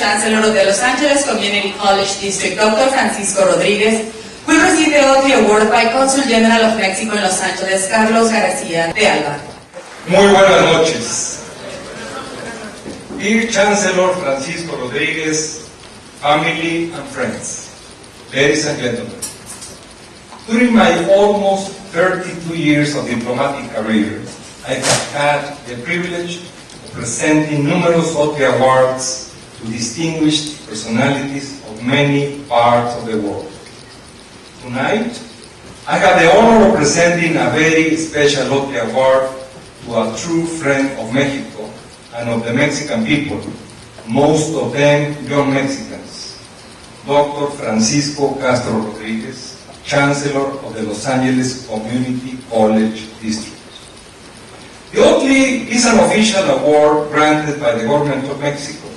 Chancellor of the Los Angeles Community College District, Dr. Francisco Rodriguez, will receive the Ohtli Award by Consul General of Mexico in Los Angeles, Carlos García de Alba. Muy buenas noches. Dear Chancellor Francisco Rodriguez, family and friends, ladies and gentlemen, during my almost 32 years of diplomatic career, I have had the privilege of presenting numerous Ohtli Awards to distinguished personalities of many parts of the world. Tonight, I have the honor of presenting a very special Ohtli Award to a true friend of Mexico and of the Mexican people, most of them young Mexicans, Dr. Francisco Castro Rodriguez, Chancellor of the Los Angeles Community College District. The Ohtli is an official award granted by the government of Mexico.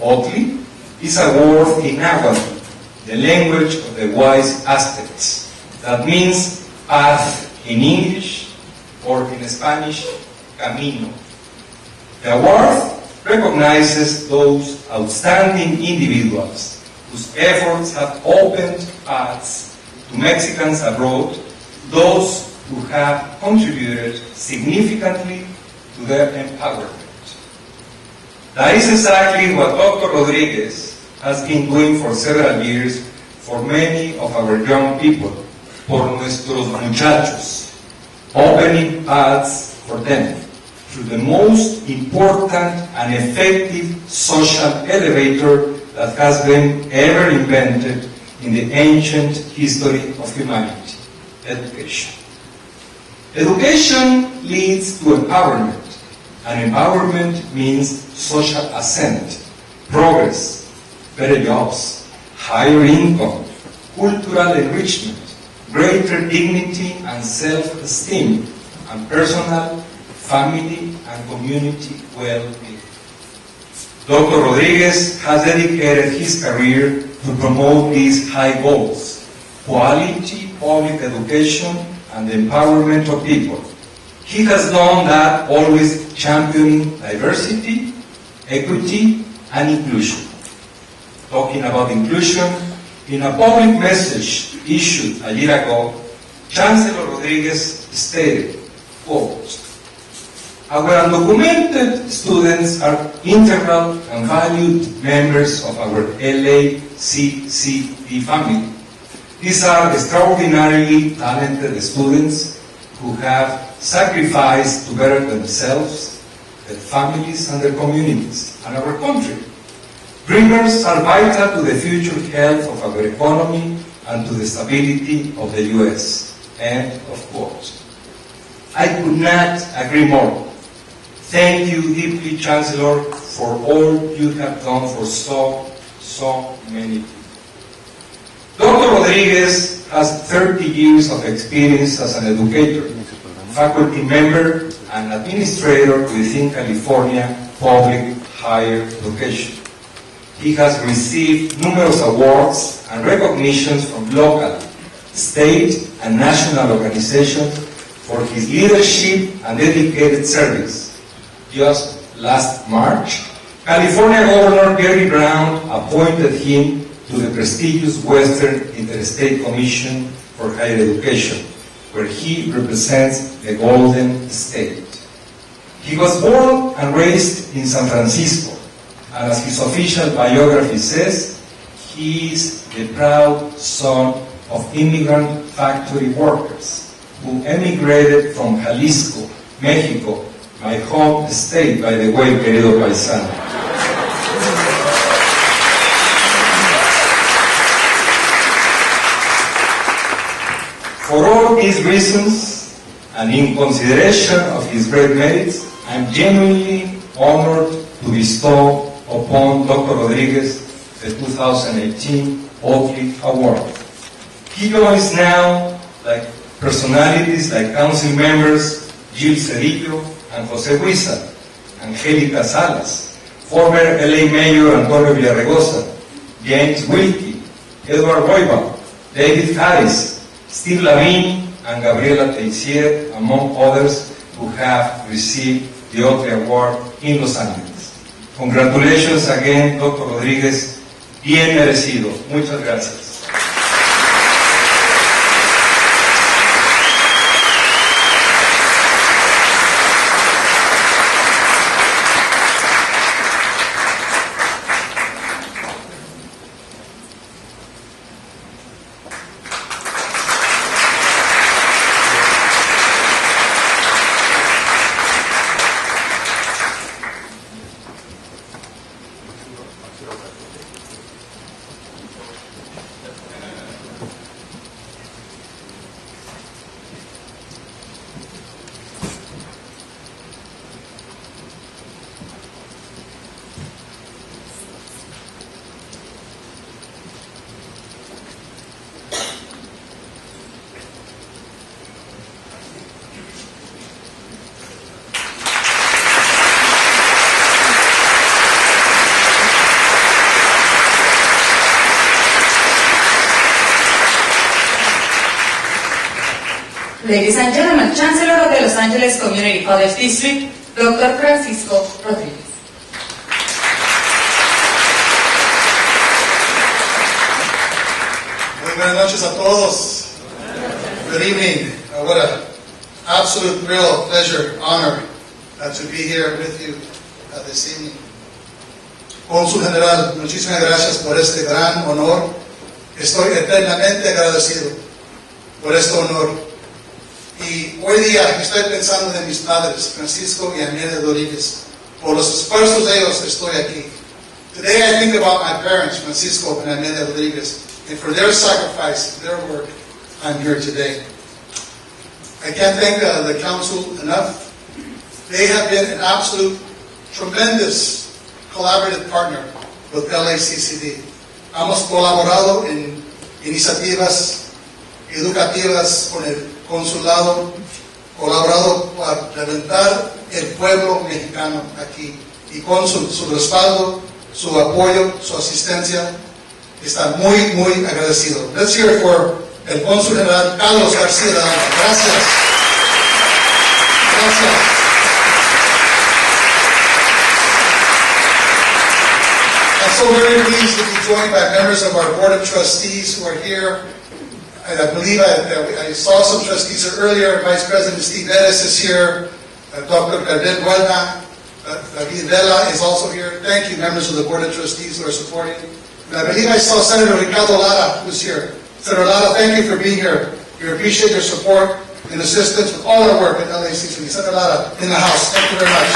Ohtli is a word in Nahuatl, the language of the wise Aztecs. That means path in English, or in Spanish, camino. The award recognizes those outstanding individuals whose efforts have opened paths to Mexicans abroad, those who have contributed significantly to their empowerment. That is exactly what Dr. Rodriguez has been doing for several years for many of our young people, por nuestros muchachos, opening paths for them through the most important and effective social elevator that has been ever invented in the ancient history of humanity, education. Education leads to empowerment, and empowerment means social ascent, progress, better jobs, higher income, cultural enrichment, greater dignity and self-esteem, and personal, family, and community well-being. Dr. Rodriguez has dedicated his career to promote these high goals: quality public education and the empowerment of people. He has done that always championing diversity, equity, and inclusion. Talking about inclusion, in a public message issued a year ago, Chancellor Rodriguez stated, quote, "Our undocumented students are integral and valued members of our LA-CCV family. These are extraordinarily talented students who have sacrificed to better themselves, their families, and their communities, and our country. Dreamers are vital to the future health of our economy and to the stability of the U.S. End of quote. I could not agree more. Thank you deeply, Chancellor, for all you have done for so many people. Dr. Rodriguez has 30 years of experience as an educator, faculty member, and administrator within California public higher education. He has received numerous awards and recognitions from local, state, and national organizations for his leadership and dedicated service. Just last March, California Governor Jerry Brown appointed him to the prestigious Western Interstate Commission for Higher Education, where he represents the Golden State. He was born and raised in San Francisco, and as his official biography says, he is the proud son of immigrant factory workers who emigrated from Jalisco, Mexico, my home state, by the way, querido paisano. For all these reasons, and in consideration of his great merits, I am genuinely honored to bestow upon Dr. Rodriguez the 2018 Ohtli Award. He joins now personalities like council members Gil Cedillo and José Huiza, Angélica Salas, former LA Mayor Antonio Villaraigosa, James Wilkie, Edward Roybal, David Harris, Steve Lavin, and Gabriela Teixier, among others who have received the Ohtli Award in Los Angeles. Congratulations again, Dr. Rodríguez. Bien merecido. Muchas gracias. Ladies and gentlemen, Chancellor of the Los Angeles Community College District, Dr. Francisco Rodríguez. Muy buenas noches a todos. Good evening. What an absolute thrill, pleasure, honor to be here with you this evening. Cónsul General, muchísimas gracias por este gran honor. Estoy eternamente agradecido por este honor. Y hoy día estoy pensando en mis padres, Francisco y Amelia Rodríguez. Por los esfuerzos de ellos estoy aquí. Today I think about my parents, Francisco and Amelia Rodríguez, and for their sacrifice, their work, I'm here today. I can't thank the council enough. They have been an absolute tremendous collaborative partner with LACCD. Hemos colaborado en iniciativas educativas con el consulado, colaborado para reventar el pueblo mexicano aquí, y con su respaldo, su apoyo, su asistencia, está muy agradecido. Let's hear it for el cónsul general Carlos García de Alba. Gracias. I'm so very pleased to be joined by members of our Board of Trustees who are here. I believe I saw some trustees earlier. Vice President Steve Bettis is here. Dr. Carden Huelna, David Vela is also here. Thank you, members of the Board of Trustees who are supporting. And I believe I saw Senator Ricardo Lara, who's here. Senator Lara, thank you for being here. We appreciate your support and assistance with all our work at LACCD. Senator Lara, in the House. Thank you very much.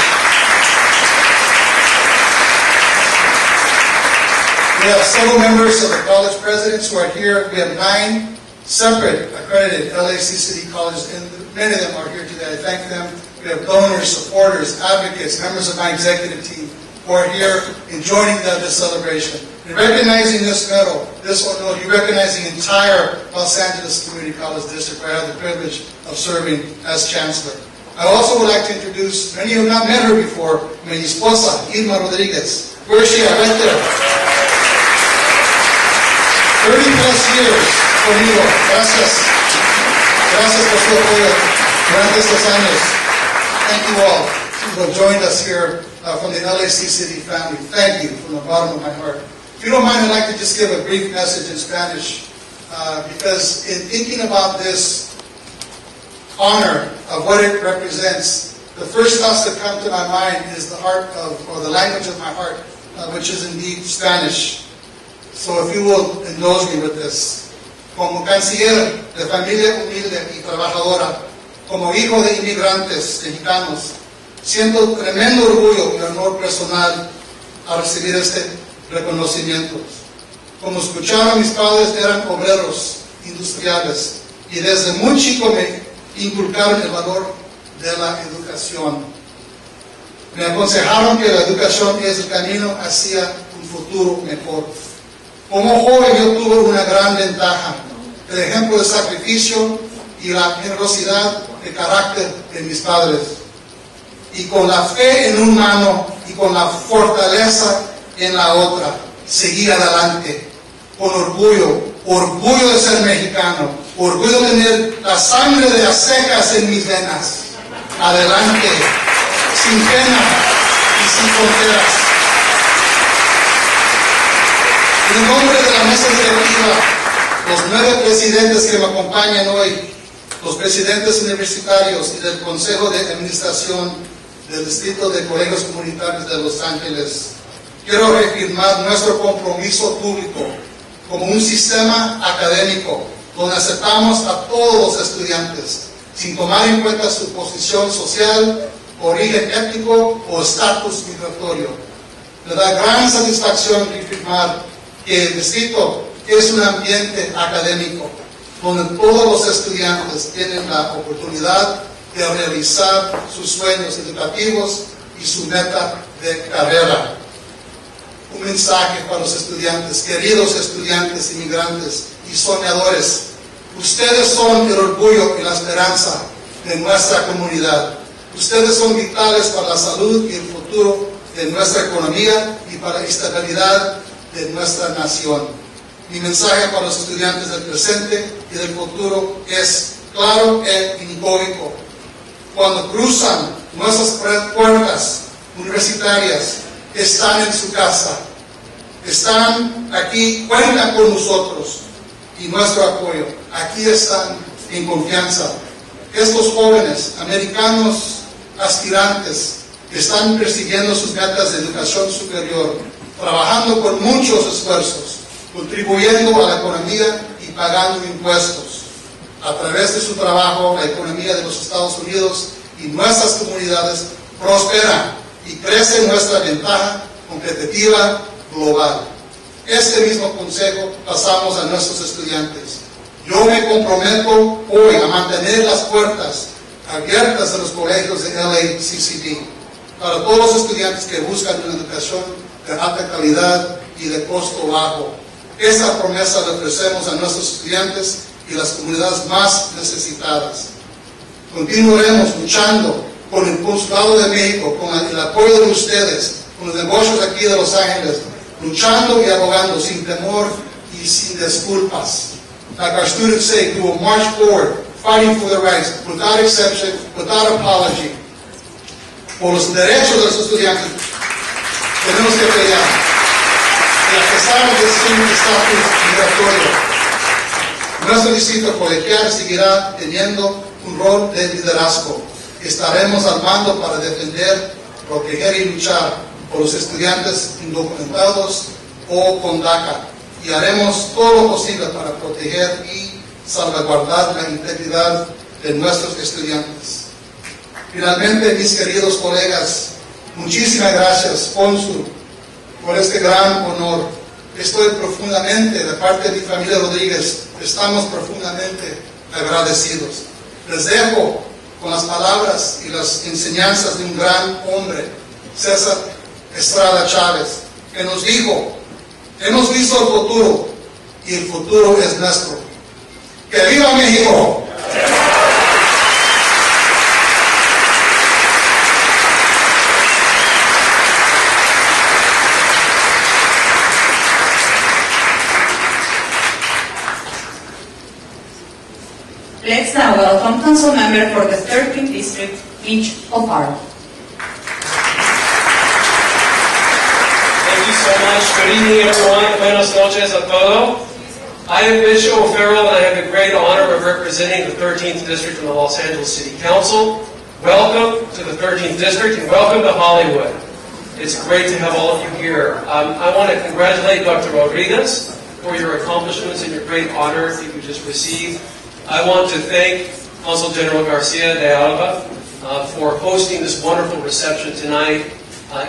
We have several members of the college presidents who are here. We have 9 separate accredited LACCD colleges, and many of them are here today. I thank them. We have donors, supporters, advocates, members of my executive team who are here in joining this celebration. In recognizing this medal, this honor, you recognize the entire Los Angeles Community College District, where I have the privilege of serving as Chancellor. I also would like to introduce, many of you have not met her before, mi esposa, Irma Rodríguez. Where is she at? Right there. 30+ years conmigo. Gracias. Gracias por su apoyo durante estos años. Thank you all who have joined us here from the LACCD family. Thank you from the bottom of my heart. If you don't mind, I'd like to just give a brief message in Spanish because in thinking about this honor of what it represents, the first thoughts that come to my mind is the heart of, or the language of my heart, which is indeed Spanish. So if you will indulge me with this. Como canciller de familia humilde y trabajadora, como hijo de inmigrantes mexicanos, siento tremendo orgullo y honor personal a recibir este reconocimiento. Como escucharon, mis padres eran obreros industriales y desde muy chico me inculcaron el valor de la educación. Me aconsejaron que la educación es el camino hacia un futuro mejor. Como joven yo tuve una gran ventaja, el ejemplo de sacrificio y la generosidad de carácter de mis padres. Y con la fe en una mano y con la fortaleza en la otra, seguir adelante, con orgullo, orgullo de ser mexicano, orgullo de tener la sangre de aztecas en mis venas. Adelante, sin pena y sin fronteras. En nombre de la mesa directiva, los 9 presidentes que me acompañan hoy, los presidentes universitarios y del Consejo de Administración del Distrito de Colegios Comunitarios de Los Ángeles, quiero reafirmar nuestro compromiso público como un sistema académico donde aceptamos a todos los estudiantes, sin tomar en cuenta su posición social, origen étnico o estatus migratorio. Me da gran satisfacción reafirmar que el distrito es un ambiente académico donde todos los estudiantes tienen la oportunidad de realizar sus sueños educativos y su meta de carrera. Un mensaje para los estudiantes, queridos estudiantes inmigrantes y soñadores. Ustedes son el orgullo y la esperanza de nuestra comunidad. Ustedes son vitales para la salud y el futuro de nuestra economía y para la estabilidad de nuestra nación. Mi mensaje para los estudiantes del presente y del futuro es claro e inequívoco. Cuando cruzan nuestras puertas universitarias, están en su casa, están aquí, cuentan con nosotros y nuestro apoyo. Aquí están en confianza. Estos jóvenes americanos aspirantes que están persiguiendo sus metas de educación superior, trabajando con muchos esfuerzos, contribuyendo a la economía y pagando impuestos. A través de su trabajo, la economía de los Estados Unidos y nuestras comunidades prosperan y crece nuestra ventaja competitiva global. Este mismo consejo pasamos a nuestros estudiantes. Yo me comprometo hoy a mantener las puertas abiertas de los colegios de LACCD para todos los estudiantes que buscan una educación de alta calidad y de costo bajo. Esa promesa la ofrecemos a nuestros estudiantes y las comunidades más necesitadas. Continuaremos luchando con el Consulado de México, con el apoyo de ustedes, con los negocios aquí de Los Ángeles, luchando y abogando sin temor y sin disculpas. Like our students say, we will march forward, fighting for their rights, without exception, without apology. Por los derechos de los estudiantes tenemos que pelear. Y a pesar de su estatus migratorio, nuestro distrito colegial seguirá teniendo un rol de liderazgo. Estaremos al mando para defender, proteger y luchar por los estudiantes indocumentados o con DACA. Y haremos todo lo posible para proteger y salvaguardar la integridad de nuestros estudiantes. Finalmente, mis queridos colegas, muchísimas gracias, cónsul, por este gran honor. Estoy profundamente, de parte de mi familia Rodríguez, estamos profundamente agradecidos. Les dejo con las palabras y las enseñanzas de un gran hombre, César Estrada Chávez, que nos dijo: hemos visto el futuro y el futuro es nuestro. ¡Que viva México! Let's now welcome Council Member for the 13th District, Mitch O'Farrell. Thank you so much. Good evening, everyone. Buenas noches a todos. I am Mitch O'Farrell, and I have the great honor of representing the 13th District in the Los Angeles City Council. Welcome to the 13th District, and welcome to Hollywood. It's great to have all of you here. I want to congratulate Dr. Rodriguez for your accomplishments and your great honor that you just received. I want to thank Consul General Garcia de Alba for hosting this wonderful reception tonight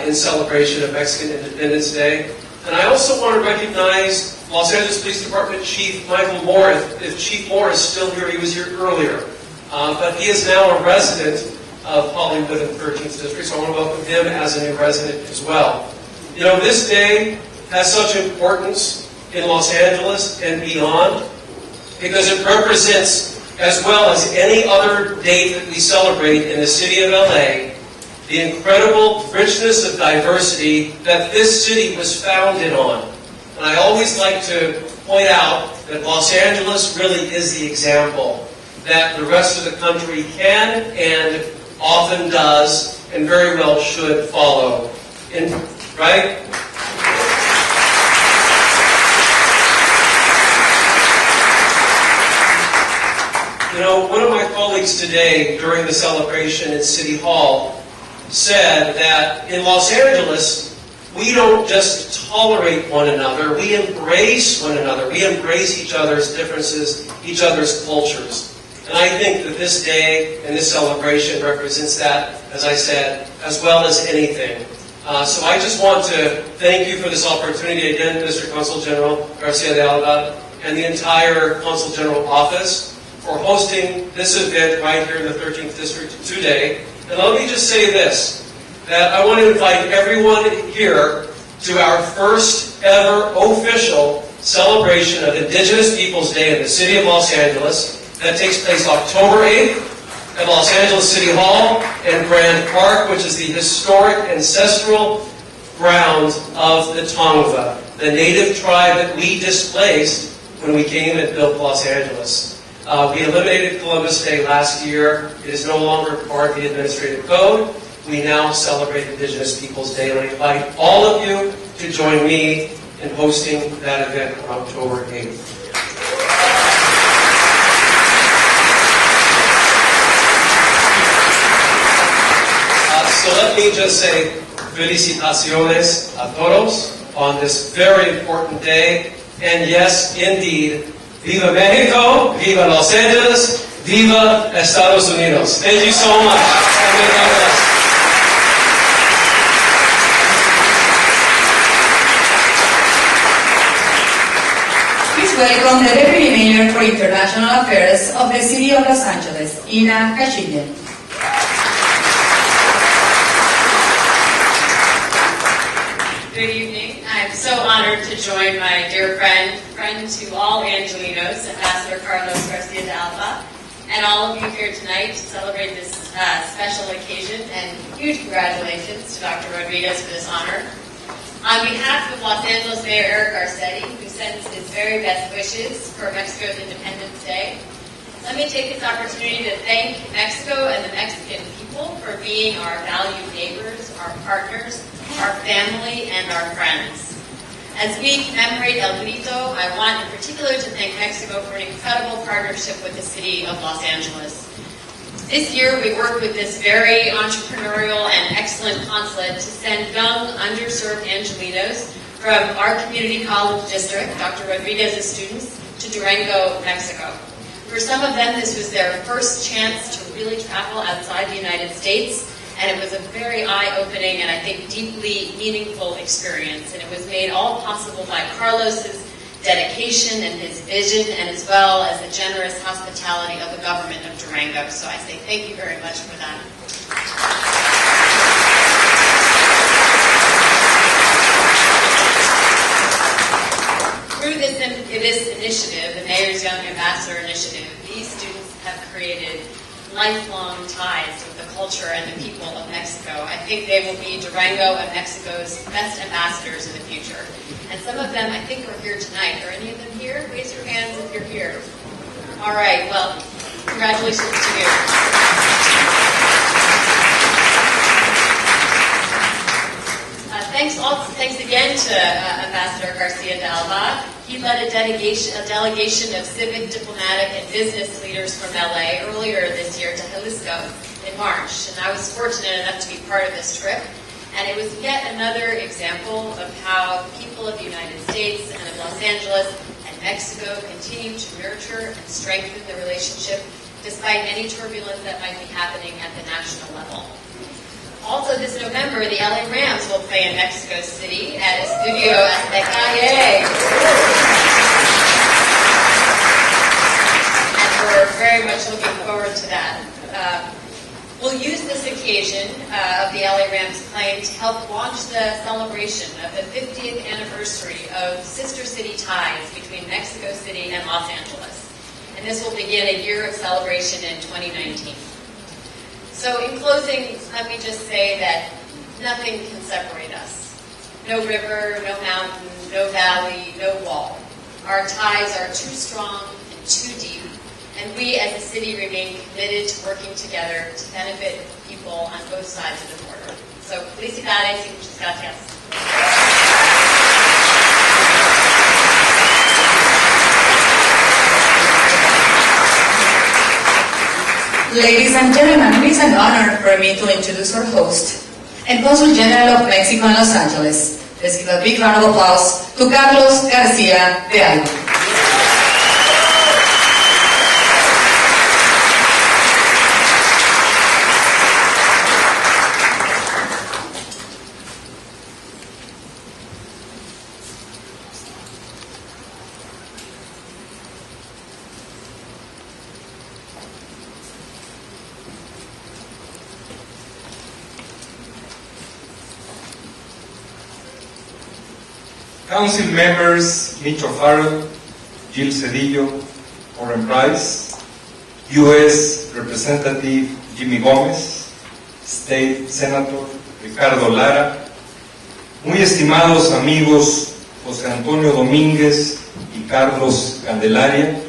in celebration of Mexican Independence Day. And I also want to recognize Los Angeles Police Department Chief Michael Moore. If Chief Moore is still here, he was here earlier. But he is now a resident of Hollywood in the 13th District, so I want to welcome him as a new resident as well. You know, this day has such importance in Los Angeles and beyond, because it represents, as well as any other date that we celebrate in the city of LA, the incredible richness of diversity that this city was founded on. And I always like to point out that Los Angeles really is the example that the rest of the country can and often does and very well should follow. Right? You know, one of my colleagues today during the celebration in City Hall said that in Los Angeles, we don't just tolerate one another, we embrace one another. We embrace each other's differences, each other's cultures. And I think that this day and this celebration represents that, as I said, as well as anything. So I just want to thank you for this opportunity again, Mr. Consul General Garcia de Alba, and the entire Consul General Office for hosting this event right here in the 13th District today. And let me just say this, that I want to invite everyone here to our first ever official celebration of Indigenous Peoples Day in the City of Los Angeles. That takes place October 8th at Los Angeles City Hall and Grand Park, which is the historic ancestral ground of the Tongva, the native tribe that we displaced when we came and built Los Angeles. We eliminated Columbus Day last year. It is no longer part of the administrative code. We now celebrate Indigenous Peoples Day, and I invite all of you to join me in hosting that event on October 8th. So let me just say felicitaciones a todos on this very important day. And yes, indeed, Viva Mexico, Viva Los Angeles, Viva Estados Unidos. Thank you so much. And may God bless. Please welcome the Deputy Mayor for International Affairs of the City of Los Angeles, Ina Kashinian. Good evening. I'm so honored to join my dear friend to all Angelinos, Ambassador Carlos Garcia de Alba, and all of you here tonight to celebrate this special occasion, and huge congratulations to Dr. Rodriguez for this honor. On behalf of Los Angeles Mayor Eric Garcetti, who sends his very best wishes for Mexico's Independence Day, let me take this opportunity to thank Mexico and the Mexican people for being our valued neighbors, our partners, our family, and our friends. As we commemorate El Grito, I want in particular to thank Mexico for an incredible partnership with the City of Los Angeles. This year, we worked with this very entrepreneurial and excellent consulate to send young, underserved Angelinos from our community college district, Dr. Rodriguez's students, to Durango, Mexico. For some of them, this was their first chance to really travel outside the United States, and it was a very eye-opening and I think deeply meaningful experience. And it was made all possible by Carlos's dedication and his vision, and as well as the generous hospitality of the government of Durango. So I say thank you very much for that. Through this initiative, the Mayor's Young Ambassador Initiative, these students have created lifelong ties with the culture and the people of Mexico. I think they will be Durango and Mexico's best ambassadors in the future. And some of them, I think, are here tonight. Are any of them here? Raise your hands if you're here. All right, well, congratulations to you. Thanks again to Ambassador Garcia de Alba. He led a delegation of civic, diplomatic, and business leaders from LA earlier this year to Jalisco in March. And I was fortunate enough to be part of this trip. And it was yet another example of how the people of the United States and of Los Angeles and Mexico continue to nurture and strengthen the relationship despite any turbulence that might be happening at the national level. Also this November, the LA Rams will play in Mexico City at Estadio Azteca. Yay! And we're very much looking forward to that. We'll use this occasion of the LA Rams playing to help launch the celebration of the 50th anniversary of sister city ties between Mexico City and Los Angeles. And this will begin a year of celebration in 2019. So in closing, let me just say that nothing can separate us. No river, no mountain, no valley, no wall. Our ties are too strong and too deep, and we as a city remain committed to working together to benefit people on both sides of the border. So, felicidades y muchas gracias. Ladies and gentlemen, it is an honor for me to introduce our host and Consul General of Mexico in Los Angeles. Let's give a big round of applause to Carlos García de Alba. Council members Micho Farrell, Jill Cedillo, Warren Price, U.S. Representative Jimmy Gómez, State Senator Ricardo Lara, muy estimados amigos José Antonio Domínguez y Carlos Candelaria,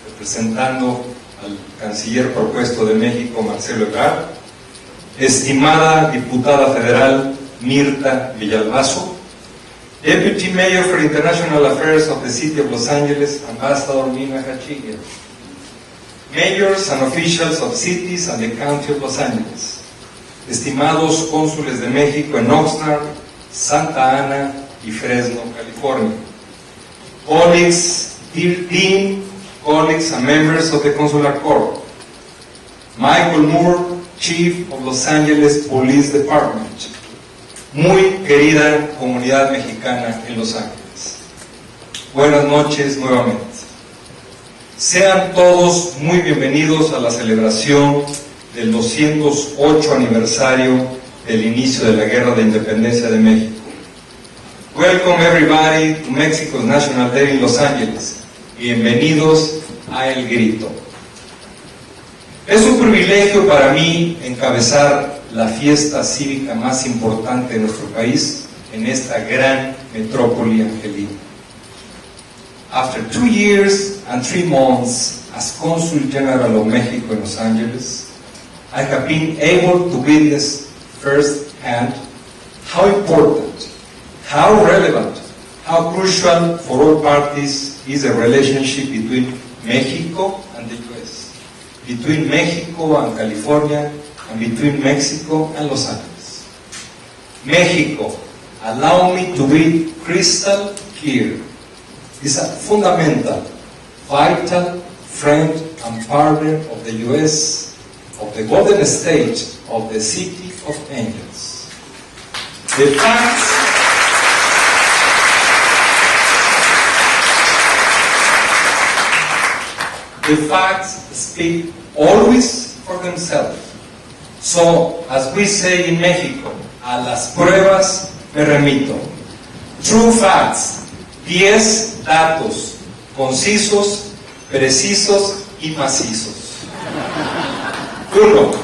representando al canciller propuesto de México Marcelo Ebrard, estimada diputada federal Mirta Villalbazo, Deputy Mayor for International Affairs of the City of Los Angeles, Ambassador Mina Hachigia, Mayors and officials of cities and the County of Los Angeles, estimados cónsules de México en Oxnard, Santa Ana y Fresno, California, colleagues, dean, colleagues and members of the Consular Corps, Michael Moore, Chief of Los Angeles Police Department, muy querida comunidad mexicana en Los Ángeles. Buenas noches nuevamente. Sean todos muy bienvenidos a la celebración del 208 aniversario del inicio de la Guerra de Independencia de México. Welcome everybody to Mexico's National Day in Los Angeles. Bienvenidos a El Grito. Es un privilegio para mí encabezar la fiesta cívica más importante de nuestro país en esta gran metrópoli angelina. After 2 years and 3 months as Consul General of Mexico in Los Angeles, I have been able to witness firsthand how important, how relevant, how crucial for all parties is the relationship between Mexico and the U.S., between Mexico and California, and between Mexico and Los Angeles. Mexico, allow me to be crystal clear, is a fundamental, vital friend and partner of the U.S., of the Golden State, of the City of Angels. The facts speak always for themselves. So, as we say in Mexico, a las pruebas me remito. True facts, 10 datos, concisos, precisos y macizos. 1.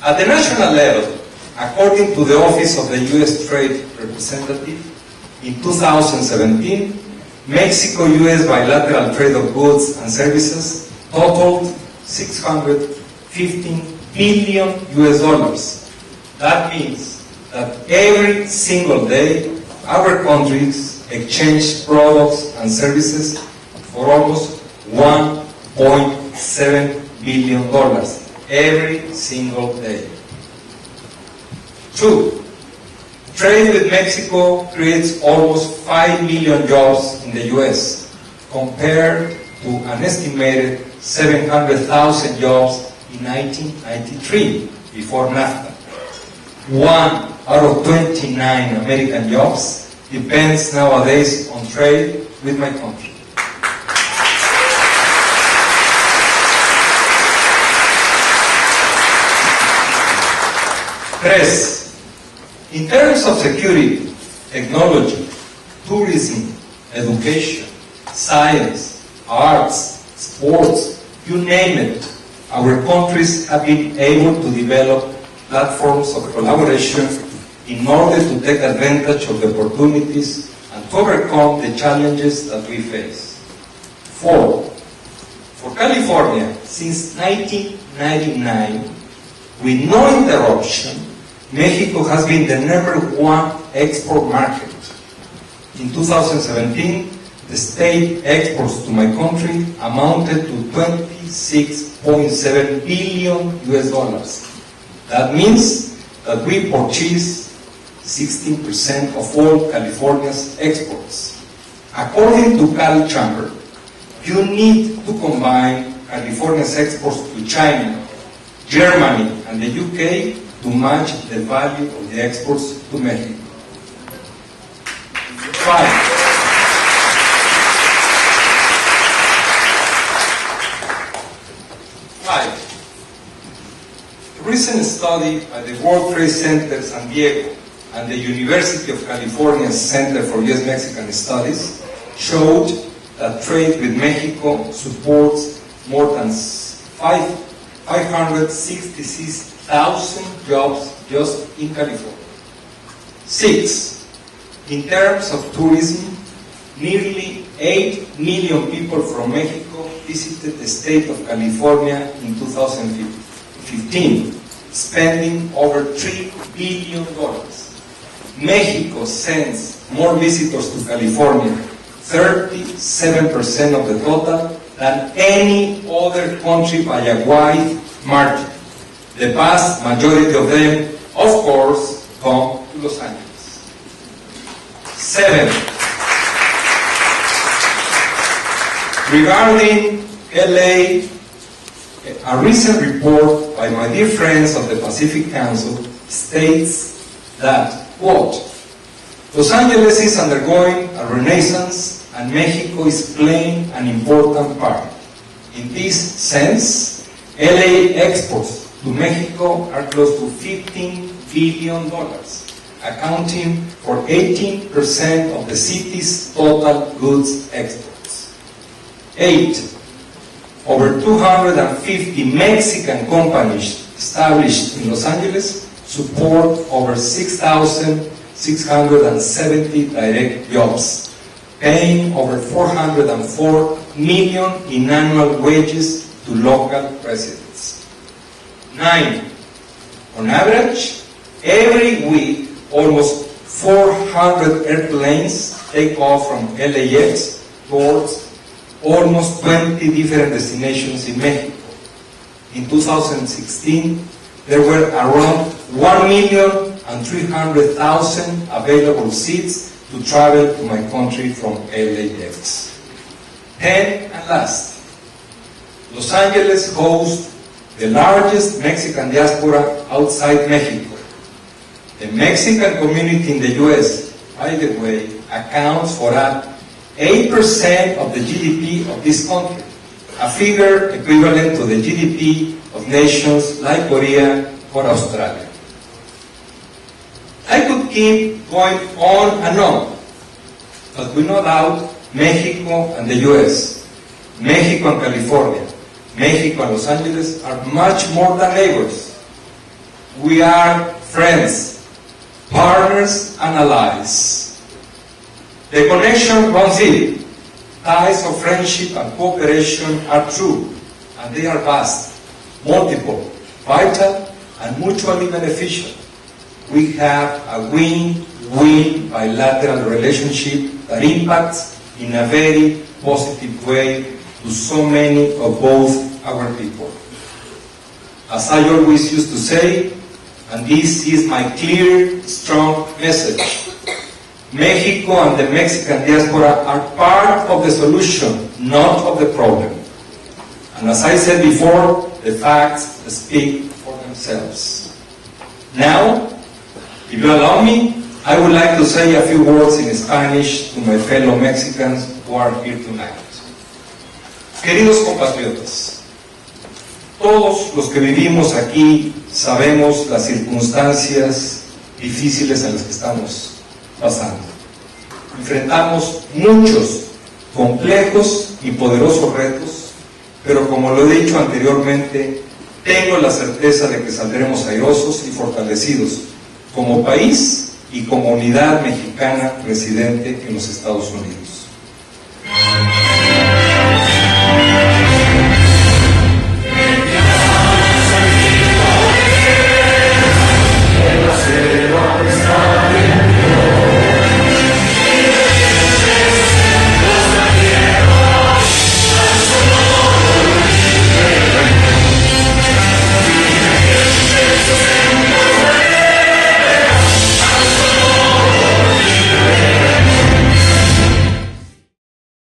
At the national level, according to the Office of the U.S. Trade Representative, in 2017, Mexico-U.S. bilateral trade of goods and services totaled $615 billion US. That means that every single day our countries exchange products and services for almost $1.7 billion every single day. 2. Trade with Mexico creates almost 5 million jobs in the US compared to an estimated 700,000 jobs in 1993, before NAFTA. 1 out of 29 American jobs depends nowadays on trade with my country. 3. In terms of security, technology, tourism, education, science, arts, sports, you name it, our countries have been able to develop platforms of collaboration in order to take advantage of the opportunities and to overcome the challenges that we face. 4. For California, since 1999, with no interruption, Mexico has been the #1 export market. In 2017, the state exports to my country amounted to $27 $26.7 billion US. That means that we purchase 16% of all California's exports. According to Cal Chamber, you need to combine California's exports to China, Germany, and the UK to match the value of the exports to Mexico. 5. A recent study by the World Trade Center San Diego and the University of California's Center for U.S.-Mexican Studies showed that trade with Mexico supports more than 566,000 jobs just in California. 6. In terms of tourism, nearly 8 million people from Mexico visited the state of California in 2015, spending over $3 billion. Mexico sends more visitors to California, 37% of the total, than any other country by a wide margin. The vast majority of them, of course, come to Los Angeles. 7. Regarding LA, a recent report by my dear friends of the Pacific Council states that, quote, Los Angeles is undergoing a renaissance and Mexico is playing an important part. In this sense, LA exports to Mexico are close to $15 billion, accounting for 18% of the city's total goods exports. 8. Over 250 Mexican companies established in Los Angeles support over 6,670 direct jobs, paying over $404 million in annual wages to local residents. 9. On average, every week, almost 400 airplanes take off from LAX towards almost 20 different destinations in Mexico. In 2016, there were around 1,300,000 available seats to travel to my country from LAX. 10 and last, Los Angeles hosts the largest Mexican diaspora outside Mexico. The Mexican community in the U.S., by the way, accounts for 8% of the GDP of this country, a figure equivalent to the GDP of nations like Korea or Australia. I could keep going on and on, but we no doubt Mexico and the U.S., Mexico and California, Mexico and Los Angeles are much more than neighbors. We are friends, partners, and allies. The connection runs deep. Ties of friendship and cooperation are true, and they are vast, multiple, vital, and mutually beneficial. We have a win-win bilateral relationship that impacts in a very positive way to so many of both our people. As I always used to say, and this is my clear, strong message, Mexico and the Mexican diaspora are part of the solution, not of the problem. And as I said before, the facts speak for themselves. Now, if you allow me, I would like to say a few words in Spanish to my fellow Mexicans who are here tonight. Queridos compatriotas, todos los que vivimos aquí sabemos las circunstancias difíciles en las que estamos pasando. Enfrentamos muchos complejos y poderosos retos, pero como lo he dicho anteriormente, tengo la certeza de que saldremos airosos y fortalecidos como país y como unidad mexicana residente en los Estados Unidos.